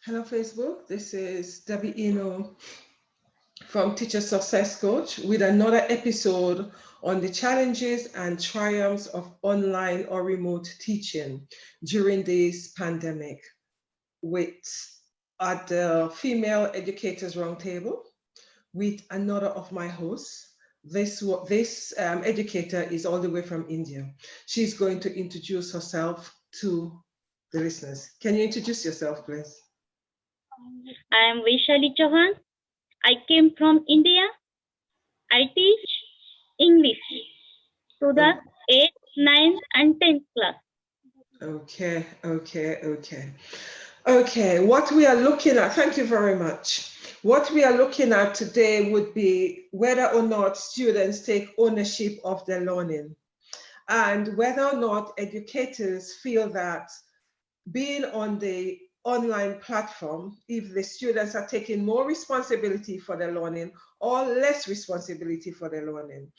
Hello, Facebook. This is Debby Enoe from Teacher Success Coach with another episode on the challenges and triumphs of online or remote teaching during this pandemic with at the Female Educators Roundtable with another of my hosts. This educator is all the way from India. She's going to introduce herself to the listeners. Can you introduce yourself, please? I am Vaishali Chauhan. I came from India. I teach English to the 8th, 9th and 10th class. Okay, what we are looking at, thank you very much. What we are looking at today would be whether or not students take ownership of their learning and whether or not educators feel that being on the online platform, if the students are taking more responsibility for their learning or less responsibility for their learning.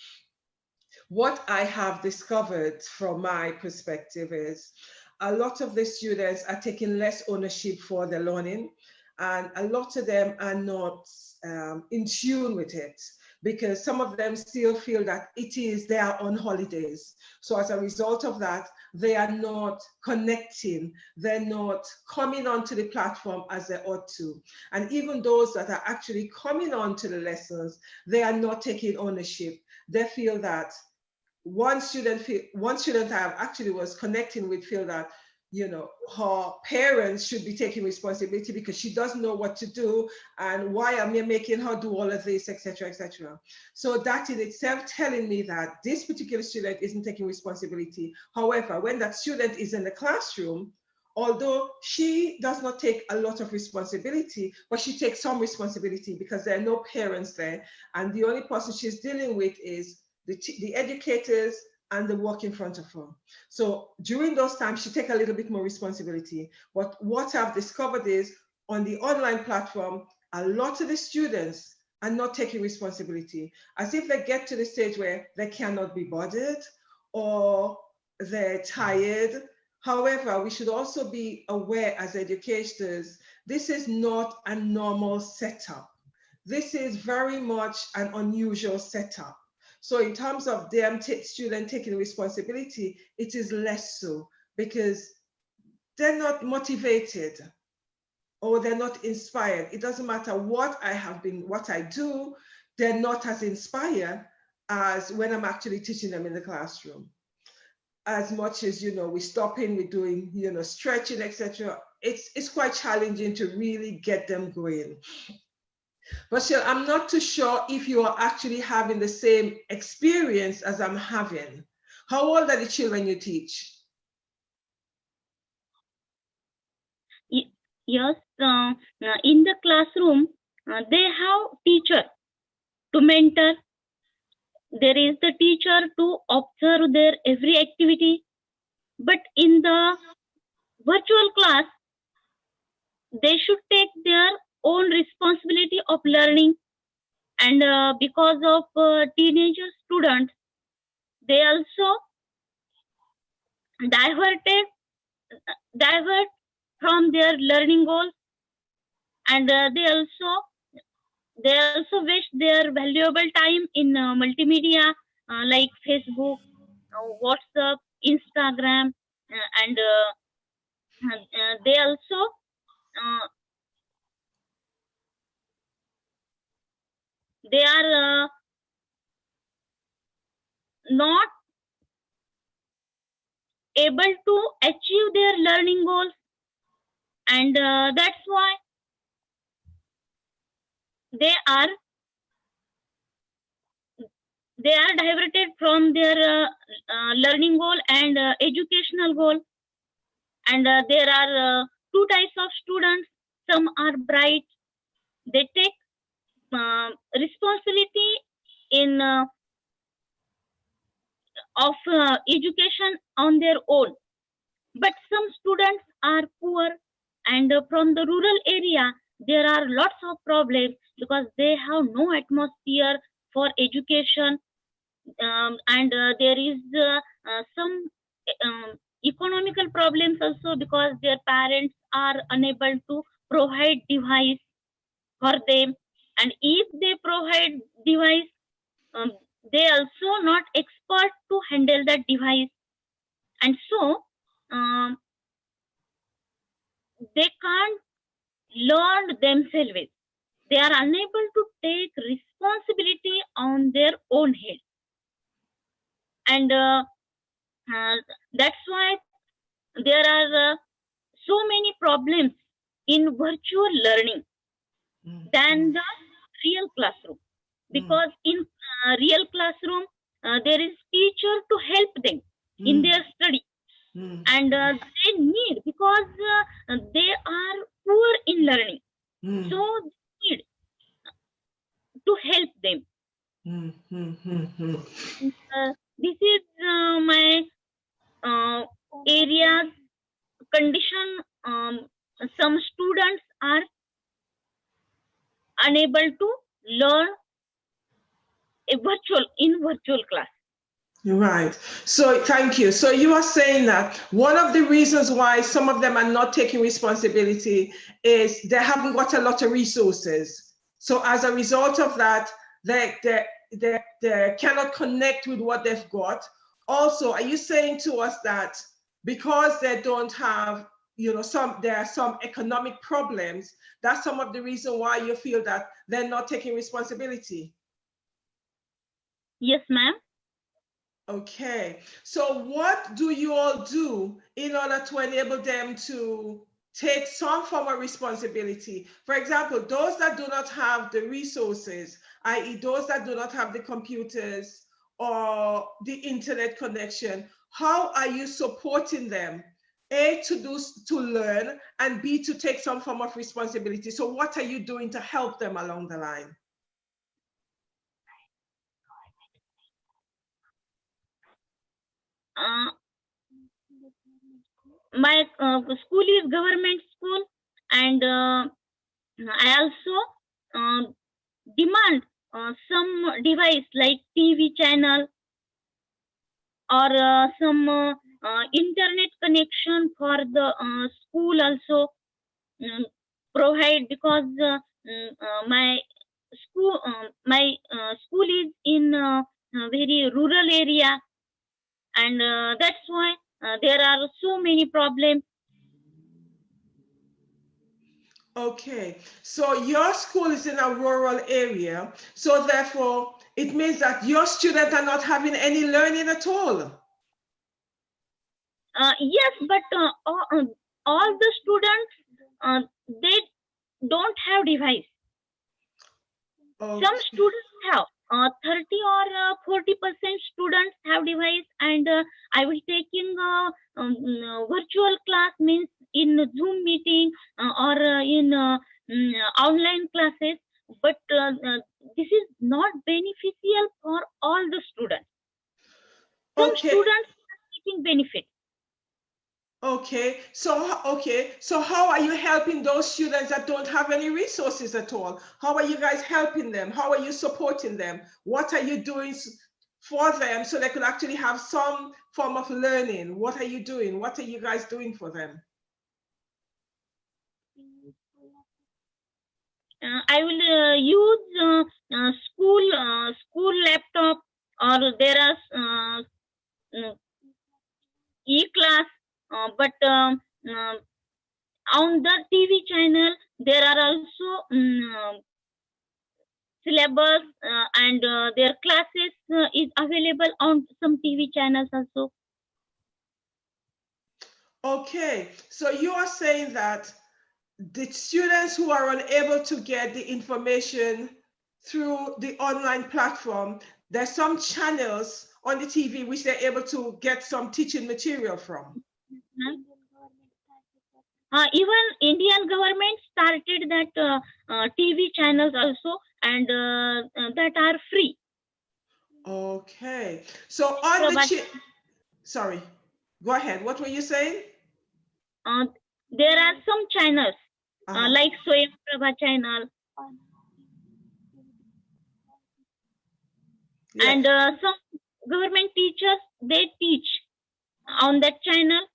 What I have discovered from my perspective is a lot of the students are taking less ownership for their learning, and a lot of them are not in tune with it, because some of them still feel that it is they are on holidays. So as a result of that, they are not connecting, they're not coming onto the platform as they ought to. And even those that are actually coming on to the lessons, they are not taking ownership. They feel that one student I actually was connecting with feel that, you know, her parents should be taking responsibility because she doesn't know what to do, and why am I making her do all of this, etc., etc. So that in itself telling me that this particular student isn't taking responsibility. However, when that student is in the classroom, although she does not take a lot of responsibility, but she takes some responsibility because there are no parents there, and the only person she's dealing with is the educators and the work in front of her. So during those times, she takes a little bit more responsibility. But what I've discovered is on the online platform, a lot of the students are not taking responsibility, as if they get to the stage where they cannot be bothered or they're tired. However, we should also be aware as educators, this is not a normal setup. This is very much an unusual setup. So in terms of them student taking responsibility, it is less so because they're not motivated or they're not inspired. It doesn't matter what I do, they're not as inspired as when I'm actually teaching them in the classroom. As much as, you know, we're stopping, we're doing, you know, stretching, etc. It's quite challenging to really get them going. But I'm not too sure if you are actually having the same experience as I'm having. How old are the children you teach? Yes, in the classroom, they have teacher to mentor. There is the teacher to observe their every activity. But in the virtual class, they should take their own responsibility of learning. And because of teenager students, they also divert from their learning goals, and they also waste their valuable time in multimedia like Facebook, WhatsApp, Instagram, and they also they are not able to achieve their learning goals, and that's why they are diverted from their learning goal and educational goal. And there are two types of students. Some are bright, they take responsibility in of education on their own, but some students are poor, and from the rural area there are lots of problems because they have no atmosphere for education, and there is some economical problems also because their parents are unable to provide device for them, and if they provide device, um, they also not expert to handle that device, and so um, they can't learn themselves. They are unable to take responsibility on their own head, and uh, that's why there are so many problems in virtual learning than the real classroom, because in real classroom there is teacher to help them in their study, and they need, because they are poor in learning, so they need to help them. This is my area's condition. Some students are unable to learn in virtual class. Right. So thank you. So you are saying that one of the reasons why some of them are not taking responsibility is they haven't got a lot of resources. So as a result of that, they cannot connect with what they've got. Also, are you saying to us that because they don't have, there are some economic problems, that's some of the reason why you feel that they're not taking responsibility? Yes, ma'am. Okay, so what do you all do in order to enable them to take some form of responsibility? For example, those that do not have the resources, i.e. those that do not have the computers or the internet connection, how are you supporting them? A, to learn, and B, to take some form of responsibility. So what are you doing to help them along the line? My school is government school, and I also demand some device like TV channel or some internet connection for the school also provide, because my school is in a very rural area, and that's why there are so many problems. Okay, so your school is in a rural area, so therefore it means that your students are not having any learning at all. Yes, but all the students they don't have device. Okay. Some students have 30 or 40% students have device, and I was taking virtual class, means in Zoom meeting or in online classes, but this is not beneficial for all the students. Some Okay. students are taking benefit. Okay, so how are you helping those students that don't have any resources at all? How are you guys helping them? How are you supporting them? What are you doing for them so they could actually have some form of learning? What are you doing? What are you guys doing for them? I will use school laptop, or there are e-class, but on the TV channel there are also syllabus, and their classes is available on some TV channels also. Okay, so you are saying that the students who are unable to get the information through the online platform, there's some channels on the TV which they're able to get some teaching material from. Even Indian government started that TV channels also, and that are free. Okay, so on the sorry, go ahead. What were you saying? There are some channels like Swayam Prabha channel, and some government teachers, they teach on that channel,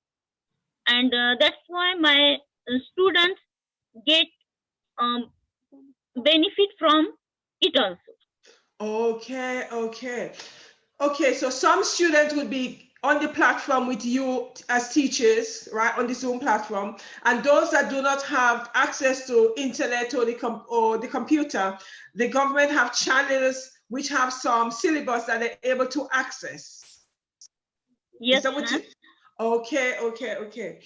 and that's why my students get benefit from it also. Okay, okay. Okay, so some students would be on the platform with you as teachers, right, on the Zoom platform, and those that do not have access to internet or the computer, the government have channels which have some syllabus that they're able to access. Yes, Is that what you? Okay, okay, okay.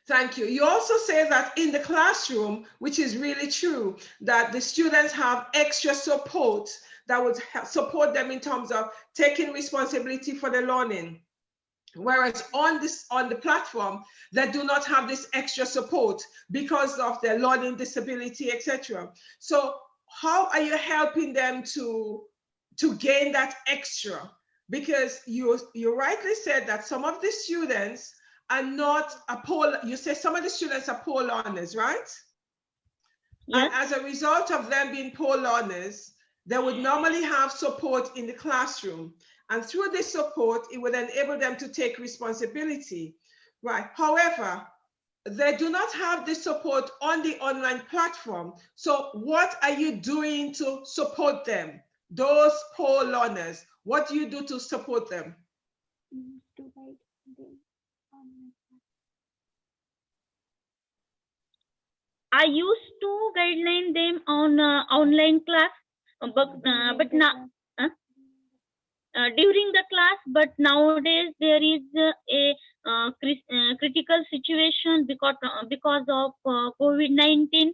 Thank you. You also say that in the classroom, which is really true, that the students have extra support that would support them in terms of taking responsibility for the learning. Whereas on the platform, they do not have this extra support because of their learning disability, etc. So how are you helping them to gain that extra? Because you rightly said that some of the students are not you say some of the students are poor learners, right? yes. And as a result of them being poor learners, they would normally have support in the classroom. And through this support, it would enable them to take responsibility, right? However, they do not have this support on the online platform. So what are you doing to support them? Those poor learners, what do you do to support them? I used to guideline them on online class, but now during the class. But nowadays there is a critical situation because of COVID-19.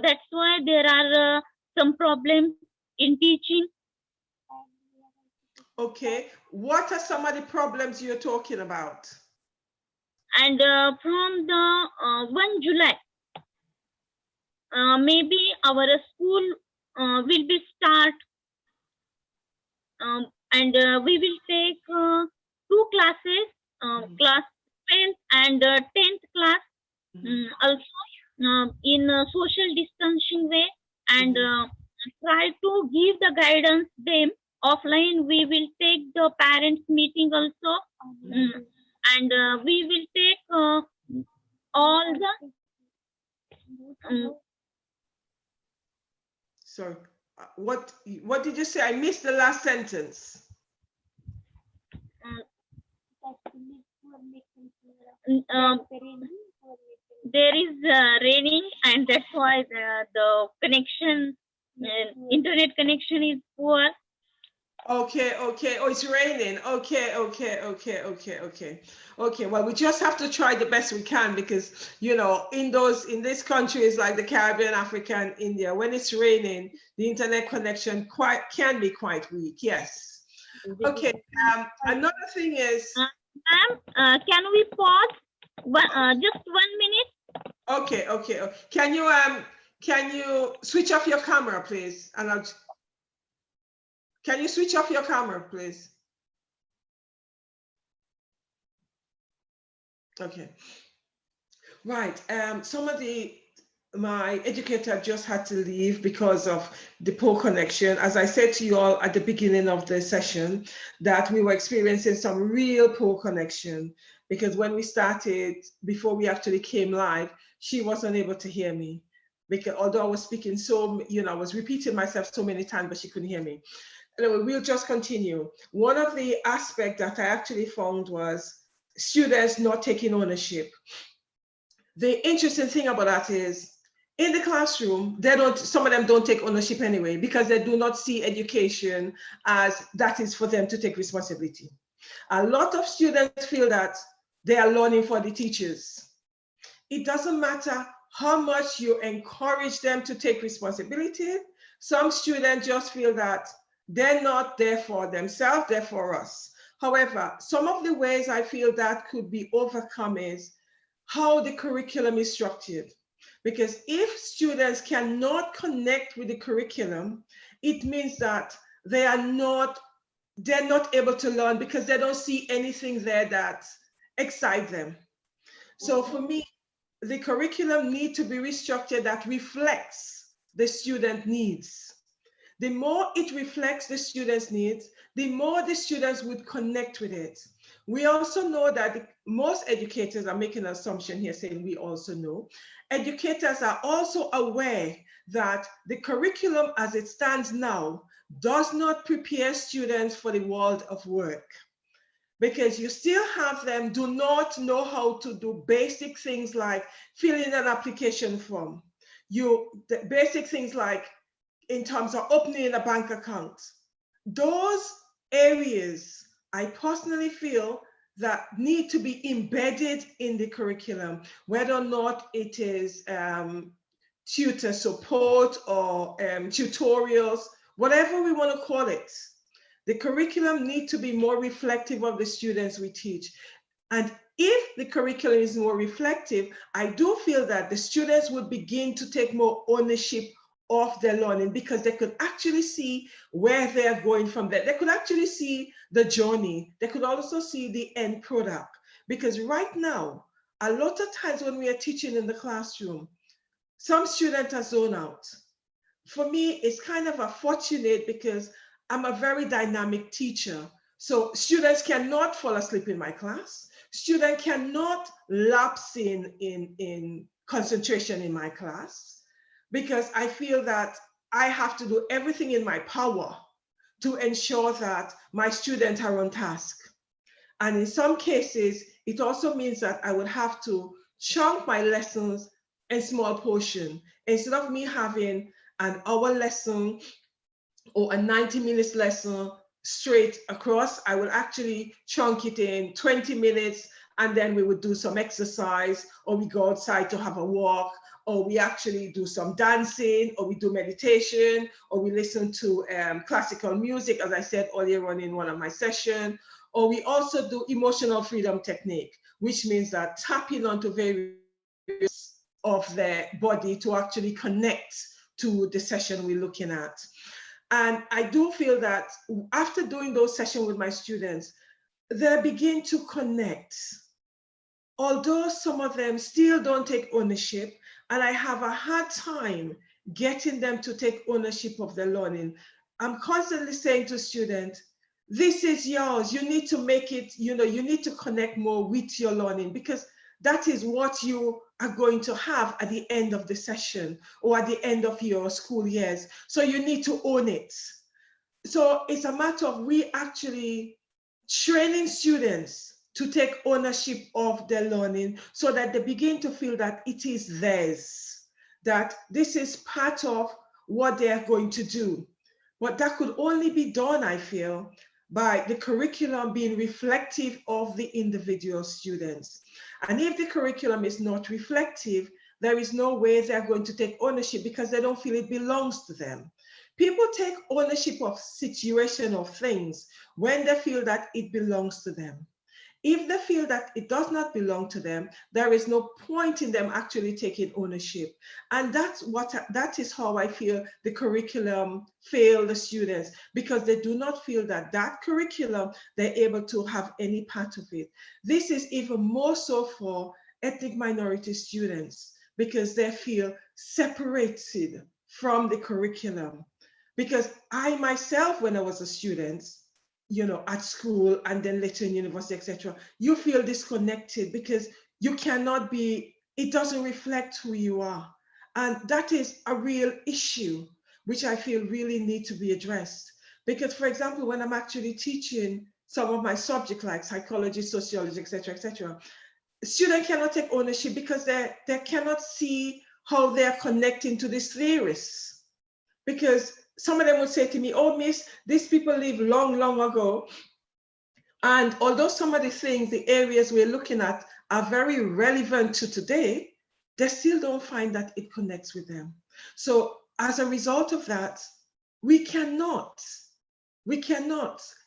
That's why there are some problems in teaching. Okay, what are some of the problems you're talking about? And from the 1 July, maybe our school will be start, and we will take 2 classes, class 12th and 10th class, also in social distancing way, and try to give the guidance them offline. We will take the parents meeting also, and we will take all the Sorry, what did you say? I missed the last sentence. There is raining, and that's why the connection, internet connection is poor. Okay, okay. Oh, it's raining. Okay, okay, okay, okay, okay. Okay, well, we just have to try the best we can because, you know, in these countries like the Caribbean, Africa, and India, when it's raining, the internet connection can be quite weak. Yes. Okay. Another thing is. Ma'am, can we pause? Just 1 minute. Okay, okay. Can you switch off your camera, please? And can you switch off your camera, please? Okay. Right. My educator just had to leave because of the poor connection. As I said to you all at the beginning of the session, that we were experiencing some real poor connection because when we started, before we actually came live, she wasn't able to hear me. Because although I was speaking I was repeating myself so many times, but she couldn't hear me. Anyway, we'll just continue. One of the aspects that I actually found was students not taking ownership. The interesting thing about that is in the classroom, some of them don't take ownership anyway because they do not see education as that is for them to take responsibility. A lot of students feel that they are learning for the teachers. It doesn't matter how much you encourage them to take responsibility. Some students just feel that they're not there for themselves, they're for us. However, some of the ways I feel that could be overcome is how the curriculum is structured. Because if students cannot connect with the curriculum, it means that they're not able to learn because they don't see anything there that excites them. So for me, the curriculum needs to be restructured that reflects the student needs. The more it reflects the students' needs, the more the students would connect with it. We also know that most educators are making an assumption here saying we also know. Educators are also aware that the curriculum as it stands now does not prepare students for the world of work, because you still have them do not know how to do basic things like fill in an application form. The basic things like in terms of opening a bank account. Those areas I personally feel that need to be embedded in the curriculum, whether or not it is tutor support or tutorials, whatever we want to call it. The curriculum needs to be more reflective of the students we teach. And if the curriculum is more reflective, I do feel that the students would begin to take more ownership of their learning, because they could actually see where they're going from there. They could actually see the journey. They could also see the end product. Because right now, a lot of times when we are teaching in the classroom, some students are zoned out. For me, it's kind of unfortunate because I'm a very dynamic teacher. So students cannot fall asleep in my class. Students cannot lapse in concentration in my class, because I feel that I have to do everything in my power to ensure that my students are on task. And in some cases, it also means that I would have to chunk my lessons in small portion. Instead of me having an hour lesson or a 90 minutes lesson straight across, I will actually chunk it in 20 minutes, and then we would do some exercise, or we go outside to have a walk, or we actually do some dancing, or we do meditation, or we listen to classical music, as I said earlier on in one of my sessions, or we also do emotional freedom technique, which means that tapping onto various of the body to actually connect to the session we're looking at. And I do feel that after doing those sessions with my students, they begin to connect. Although some of them still don't take ownership, and I have a hard time getting them to take ownership of their learning. I'm constantly saying to students, this is yours. You need to make it, you need to connect more with your learning, because that is what you are going to have at the end of the session or at the end of your school years. So you need to own it. So it's a matter of we actually training students to take ownership of their learning, so that they begin to feel that it is theirs, that this is part of what they are going to do. But that could only be done, I feel, by the curriculum being reflective of the individual students. And if the curriculum is not reflective, there is no way they're going to take ownership, because they don't feel it belongs to them. People take ownership of situation or things when they feel that it belongs to them. If they feel that it does not belong to them, there is no point in them actually taking ownership. And that is how I feel the curriculum fail the students, because they do not feel that that curriculum, they're able to have any part of it. This is even more so for ethnic minority students, because they feel separated from the curriculum. Because I myself, when I was a student, at school and then later in university, etc., you feel disconnected because you cannot be, it doesn't reflect who you are. And that is a real issue, which I feel really need to be addressed. Because, for example, when I'm actually teaching some of my subjects like psychology, sociology, etc., students cannot take ownership because they cannot see how they're connecting to these theorists. Because some of them would say to me, oh, miss, these people lived long, long ago. And although some of the things, the areas we're looking at are very relevant to today, they still don't find that it connects with them. So as a result of that, we cannot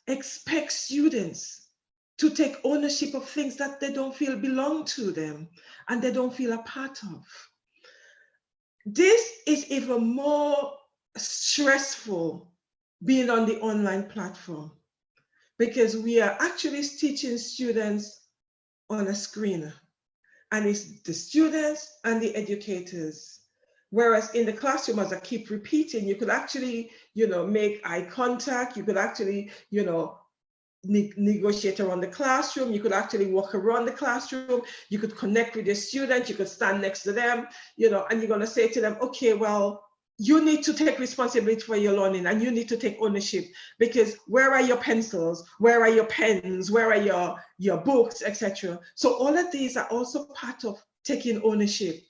expect students to take ownership of things that they don't feel belong to them and they don't feel a part of. This is even more stressful being on the online platform, because we are actually teaching students on a screen, and it's the students and the educators. Whereas in the classroom, as I keep repeating, you could actually, make eye contact, you could actually, negotiate around the classroom. You could actually walk around the classroom. You could connect with your students. You could stand next to them, you know, and you're going to say to them, okay, well, you need to take responsibility for your learning and you need to take ownership, because where are your pencils? Where are your pens? Where are your books, etc.? So all of these are also part of taking ownership.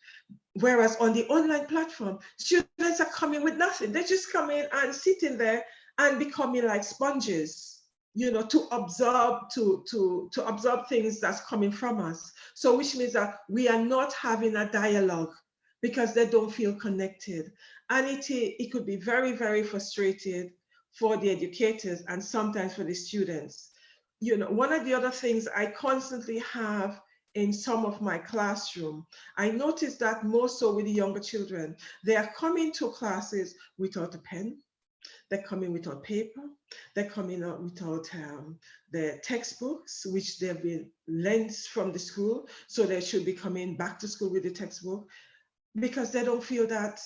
Whereas on the online platform, students are coming with nothing. They just come in and sitting there and becoming like sponges, you know, to absorb things that's coming from us. So which means that we are not having a dialogue because they don't feel connected. And it could be very, very frustrated for the educators and sometimes for the students. You know, one of the other things I constantly have in some of my classroom, I noticed that more so with the younger children, they are coming to classes without a pen, they're coming without paper, they're coming out without their textbooks, which they've been lent from the school, so they should be coming back to school with the textbook, because they don't feel that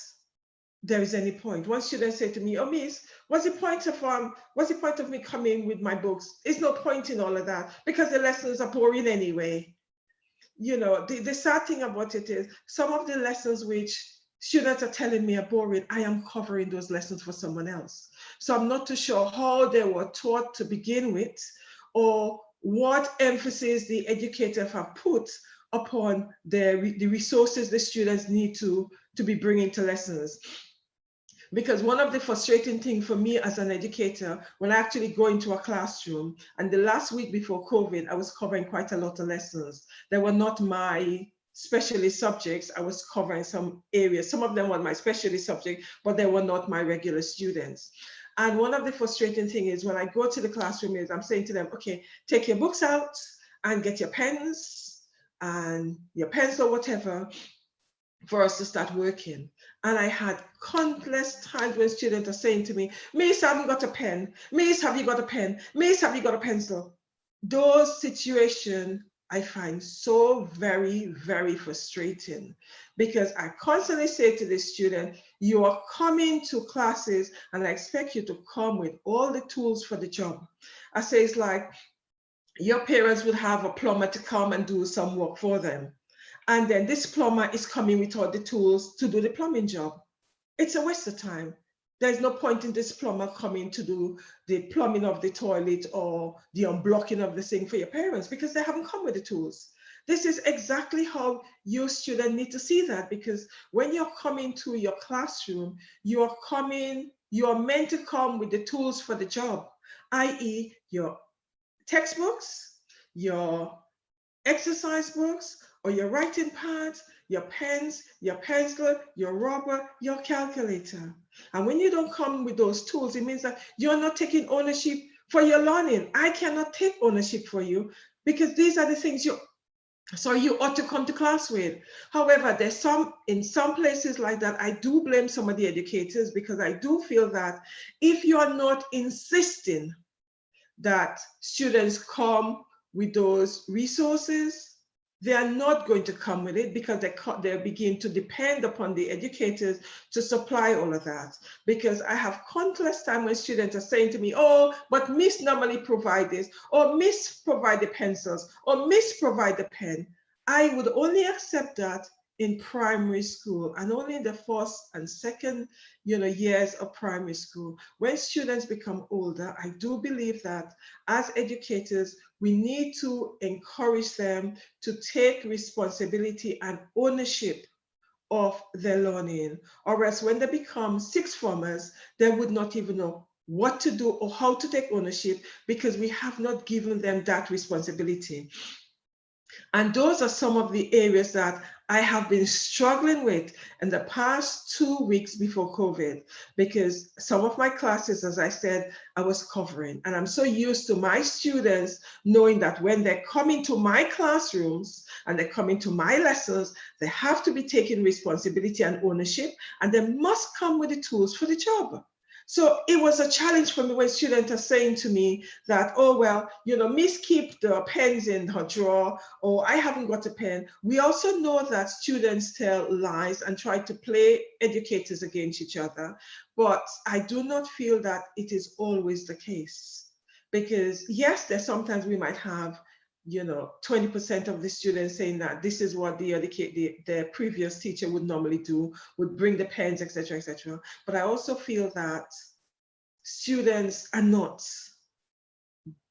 there is any point. One student said to me, "Oh, Miss, what's the point of me coming with my books? There's no point in all of that because the lessons are boring anyway." You know, the sad thing about it is some of the lessons which students are telling me are boring, I am covering those lessons for someone else. So I'm not too sure how they were taught to begin with, or what emphasis the educators have put upon the resources the students need to be bringing to lessons. Because one of the frustrating things for me as an educator, when I actually go into a classroom, and the last week before COVID, I was covering quite a lot of lessons. They were not my specialist subjects. I was covering some areas. Some of them were my specialist subject, but they were not my regular students. And one of the frustrating things is when I go to the classroom is I'm saying to them, okay, take your books out and get your pens and your pencil, whatever, for us to start working. And I had countless times when students are saying to me, "Miss, I haven't got a pen. Miss, have you got a pen? Miss, have you got a pencil?" Those situations I find so very, very frustrating, because I constantly say to the student, you are coming to classes and I expect you to come with all the tools for the job. I say it's like your parents would have a plumber to come and do some work for them. And then this plumber is coming without the tools to do the plumbing job. It's a waste of time. There's no point in this plumber coming to do the plumbing of the toilet or the unblocking of the sink for your parents, because they haven't come with the tools. This is exactly how your students need to see that, because when you're coming to your classroom, you are meant to come with the tools for the job, i.e. your textbooks, your exercise books, or your writing pads, your pens, your pencil, your rubber, your calculator. And when you don't come with those tools, it means that you're not taking ownership for your learning. I cannot take ownership for you, because these are the things you ought to come to class with. However, in some places like that, I do blame some of the educators, because I do feel that if you are not insisting that students come with those resources, they are not going to come with it, because they begin to depend upon the educators to supply all of that. Because I have countless times when students are saying to me, "Oh, but Miss normally provide this," or "Miss provide the pencils," or "Miss provide the pen." I would only accept that in primary school, and only in the first and second years of primary school. When students become older, I do believe that as educators, we need to encourage them to take responsibility and ownership of their learning, or else when they become sixth formers, they would not even know what to do or how to take ownership, because we have not given them that responsibility. And those are some of the areas that I have been struggling with in the past 2 weeks before COVID, because some of my classes, as I said, I was covering. And I'm so used to my students knowing that when they're coming to my classrooms and they're coming to my lessons, they have to be taking responsibility and ownership, and they must come with the tools for the job. So it was a challenge for me when students are saying to me that, "Oh, well, Miss keep the pens in her drawer," or "I haven't got a pen." We also know that students tell lies and try to play educators against each other, but I do not feel that it is always the case. Because yes, there's sometimes we might have, 20% of the students saying that this is what the previous teacher would normally do, would bring the pens, etc., etc. But I also feel that students are not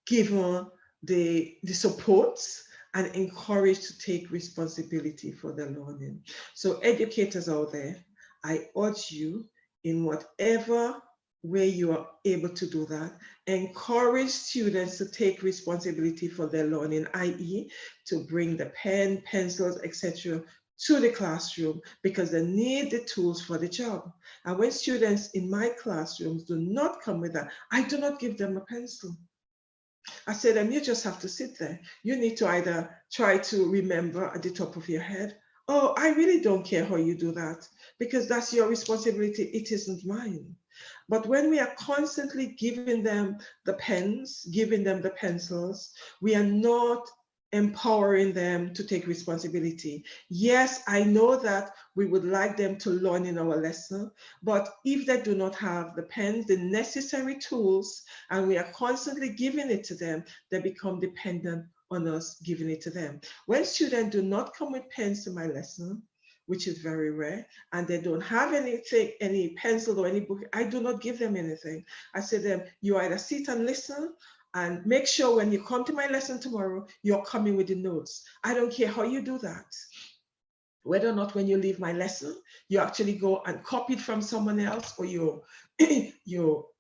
given the support and encouraged to take responsibility for their learning. So educators out there, I urge you, in whatever way you are able to do that, encourage students to take responsibility for their learning, i.e. to bring the pen, pencils, etc. to the classroom, because they need the tools for the job. And when students in my classrooms do not come with that, I do not give them a pencil. I said, and you just have to sit there. You need to either try to remember at the top of your head, oh, I really don't care how you do that, because that's your responsibility. It isn't mine. But when we are constantly giving them the pens, giving them the pencils, we are not empowering them to take responsibility. Yes, I know that we would like them to learn in our lesson, but if they do not have the pens, the necessary tools, and we are constantly giving it to them, they become dependent on us giving it to them. When students do not come with pens to my lesson, which is very rare, and they don't have anything, any pencil or any book, I do not give them anything. I say to them, you either sit and listen, and make sure when you come to my lesson tomorrow, you're coming with the notes. I don't care how you do that. Whether or not when you leave my lesson, you actually go and copy it from someone else, or you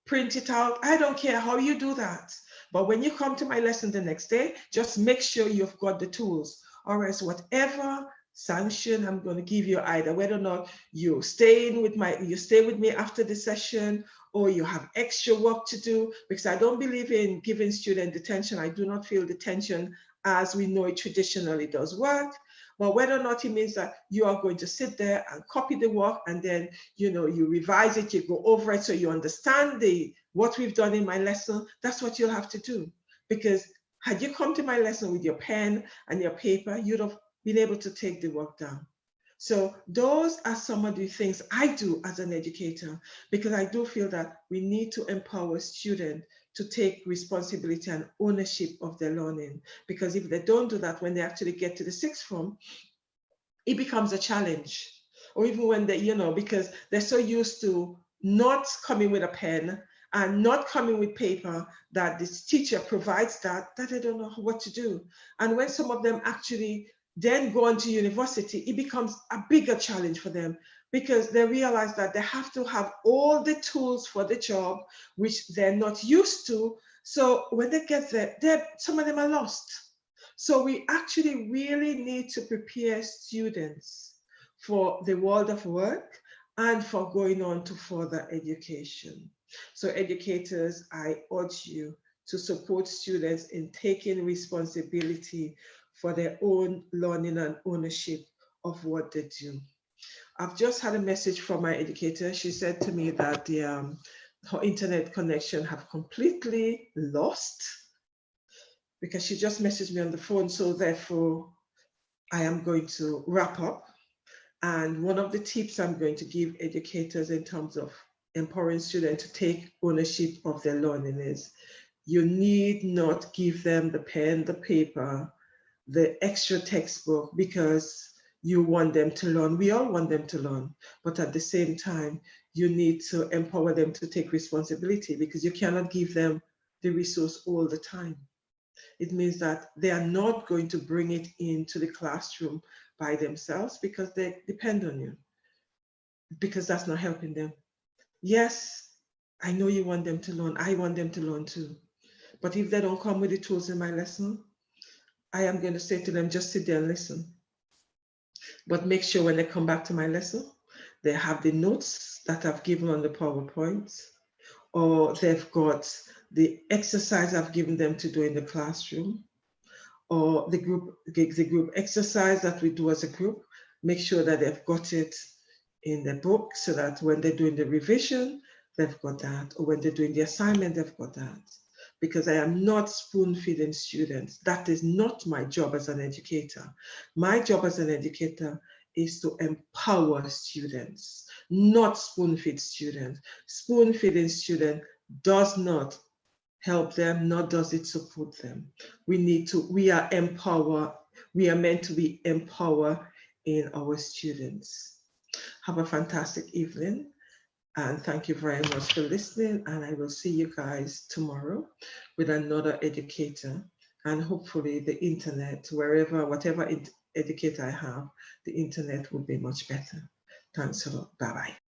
print it out. I don't care how you do that. But when you come to my lesson the next day, just make sure you've got the tools. Or else whatever sanction I'm going to give you, either whether or not you stay with me after the session, or you have extra work to do, because I don't believe in giving student detention. I do not feel detention as we know it traditionally does work. But whether or not it means that you are going to sit there and copy the work, and then you revise it, you go over it so you understand what we've done in my lesson, that's what you'll have to do. Because had you come to my lesson with your pen and your paper, you'd have been able to take the work down. So those are some of the things I do as an educator, because I do feel that we need to empower students to take responsibility and ownership of their learning. Because if they don't do that, when they actually get to the sixth form, it becomes a challenge. Or even when they, because they're so used to not coming with a pen and not coming with paper, that this teacher provides that they don't know what to do. And when some of them actually then go on to university, it becomes a bigger challenge for them, because they realize that they have to have all the tools for the job, which they're not used to. So when they get there, some of them are lost. So we actually really need to prepare students for the world of work and for going on to further education. So educators, I urge you to support students in taking responsibility for their own learning and ownership of what they do. I've just had a message from my educator. She said to me that her internet connection have completely lost, because she just messaged me on the phone. So therefore, I am going to wrap up. And one of the tips I'm going to give educators in terms of empowering students to take ownership of their learning is, you need not give them the pen, the paper, the extra textbook because you want them to learn. We all want them to learn, but at the same time, you need to empower them to take responsibility, because you cannot give them the resource all the time. It means that they are not going to bring it into the classroom by themselves, because they depend on you, because that's not helping them. Yes, I know you want them to learn. I want them to learn too. But if they don't come with the tools in my lesson, I am going to say to them, just sit there and listen. But make sure when they come back to my lesson, they have the notes that I've given on the PowerPoint, or they've got the exercise I've given them to do in the classroom, or the group exercise that we do as a group. Make sure that they've got it in the book, so that when they're doing the revision, they've got that, or when they're doing the assignment, they've got that. Because I am not spoon-feeding students. That is not my job as an educator. My job as an educator is to empower students, not spoon-feed students. Spoon-feeding student does not help them, nor does it support them. We are meant to be empower in our students. Have a fantastic evening. And thank you very much for listening. And I will see you guys tomorrow with another educator. And hopefully the internet, whatever educator I have, the internet will be much better. Thanks a lot. Bye-bye.